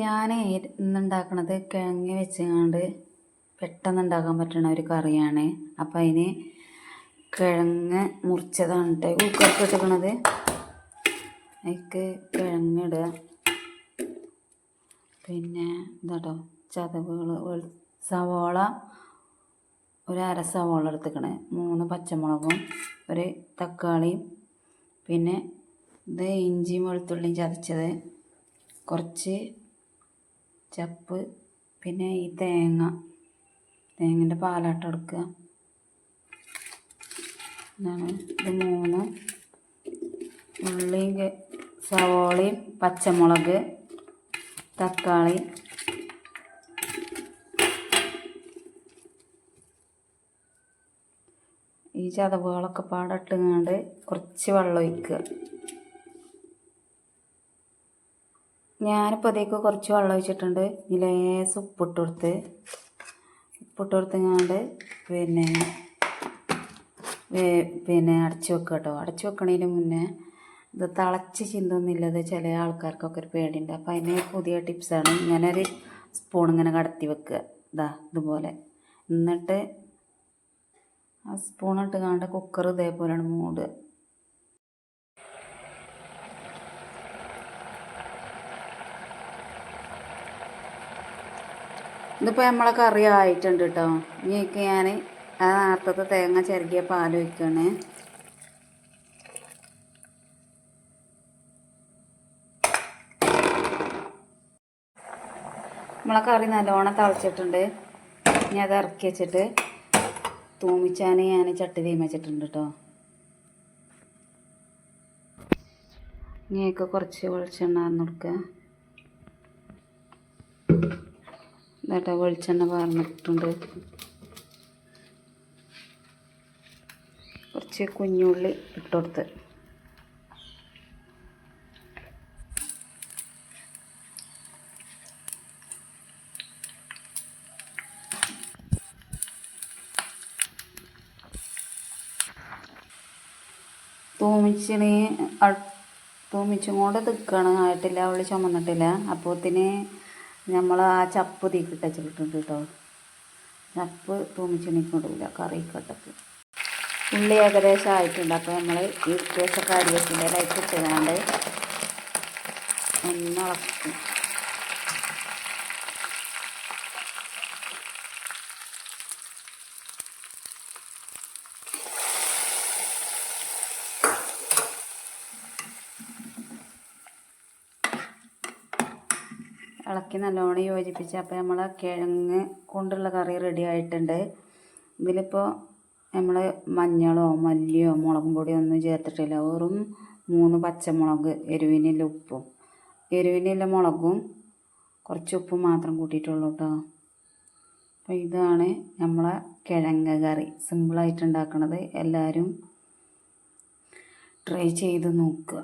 ഞാൻ ഇന്നുണ്ടാക്കണത് കിഴങ്ങ് വെച്ചുകൊണ്ട് പെട്ടെന്ന് ഉണ്ടാക്കാൻ പറ്റുന്ന ഒരു കറിയാണ്. അപ്പം അതിന് കിഴങ്ങ് മുറിച്ചതാണ് കേട്ടോ കുക്കർക്ക് ഇട്ടിക്കണത്. അതിക്ക് കിഴങ്ങിടുക, പിന്നെ ഇതാട്ടോ ചതവുകൾ, സവോള ഒരു അര സവോള എടുത്തിക്കണേ, 3 പച്ചമുളകും ഒരു തക്കാളിയും, പിന്നെ ഇത് ഇഞ്ചിയും വെളുത്തുള്ളിയും ചതച്ചത്, കുറച്ച് ചപ്പ്, പിന്നെ ഈ തേങ്ങൻ്റെ പാലാട്ടം എടുക്കുക. ഇതാണ് ഇത് 3 ഉള്ളിയും സവോളയും പച്ചമുളക് തക്കാളി. ഈ ചതവുകളൊക്കെ പാടിട്ടുകൊണ്ട് കുറച്ച് വെള്ളം ഒഴിക്കുക. ഞാനിപ്പോൾ അതിലേക്ക് കുറച്ച് വെള്ളം ഒഴിച്ചിട്ടുണ്ട്. ലേശം ഉപ്പിട്ട് കൊടുത്തങ്ങാണ്ട് പിന്നെ അടച്ചു വെക്കുക കേട്ടോ. അടച്ചു വെക്കണതിന് മുന്നേ ഇത് തിളച്ച് ചിന്തൊന്നുമില്ലത് ചില ആൾക്കാർക്കൊക്കെ ഒരു പേടിയുണ്ട്. അപ്പം അതിന് പുതിയ ടിപ്സാണ്. ഇങ്ങനെ ഒരു സ്പൂൺ ഇങ്ങനെ കടത്തി വെക്കുക, ഇതുപോലെ. എന്നിട്ട് ആ സ്പൂൺ ഇട്ടുകൊണ്ട് കുക്കർ ഇതേപോലെയാണ് മൂടുക. ഇതിപ്പോൾ നമ്മളെ കറി ആയിട്ടുണ്ട് കേട്ടോ. ഇനിക്ക് ഞാൻ ആ നേരത്തെ തേങ്ങ ചിരകിയ പാൽ ഒഴിക്കുകയാണ്. നമ്മളെ കറി നല്ലോണം തിളച്ചിട്ടുണ്ട്. ഇനി അത് ഇറക്കി വെച്ചിട്ട് തൂമിച്ചാൻ ഞാൻ ചട്ടി തീമിച്ചിട്ടുണ്ട് കേട്ടോ. ഇനിയൊക്കെ കുറച്ച് വെളിച്ചെണ്ണ കൊടുക്കുക. എന്നിട്ട് വെളിച്ചെണ്ണ പാർന്നിട്ടുണ്ട്. കുറച്ച് കുഞ്ഞുള്ളി ഇട്ടുകൊടുത്ത്, തൂമിച്ചും കൊണ്ട് തിക്കാണ്, ആയിട്ടില്ല, ഉള്ളി ചുമന്നിട്ടില്ല. അപ്പോഴത്തിന് നമ്മൾ ആ ചപ്പ് തീക്കിട്ടിട്ടുണ്ട് കേട്ടോ. ചപ്പ് തൂമിച്ചെണിക്കൊണ്ടില്ല കറിക്കട്ടക്ക്. ഉള്ളി ഏകദേശം ആയിട്ടുണ്ട്. അപ്പോൾ നമ്മൾ ഈ ദിവസം കരിവേപ്പിൻ്റെ ലൈറ്റ് ഇട്ടുകൊണ്ട് ഒന്ന് ഇളക്കും. ഇളക്കി നല്ലോണം യോജിപ്പിച്ച്. അപ്പോൾ നമ്മൾ കിഴങ്ങ് കൊണ്ടുള്ള കറി റെഡി ആയിട്ടുണ്ട്. ഇതിലിപ്പോൾ നമ്മൾ മഞ്ഞളോ മല്ലിയോ മുളകും പൊടിയോ ഒന്നും ചേർത്തിട്ടില്ല. വെറും 3 പച്ചമുളക്, എരിവിനുള്ള ഉപ്പും, എരിവിനുള്ള മുളകും കുറച്ച് ഉപ്പും മാത്രം കൂട്ടിയിട്ടുള്ളൂ കേട്ടോ. അപ്പോൾ ഇതാണ് നമ്മളെ കിഴങ്ങ് കറി, സിമ്പിളായിട്ട് ഉണ്ടാക്കണത്. എല്ലാവരും ട്രൈ ചെയ്ത് നോക്കുക.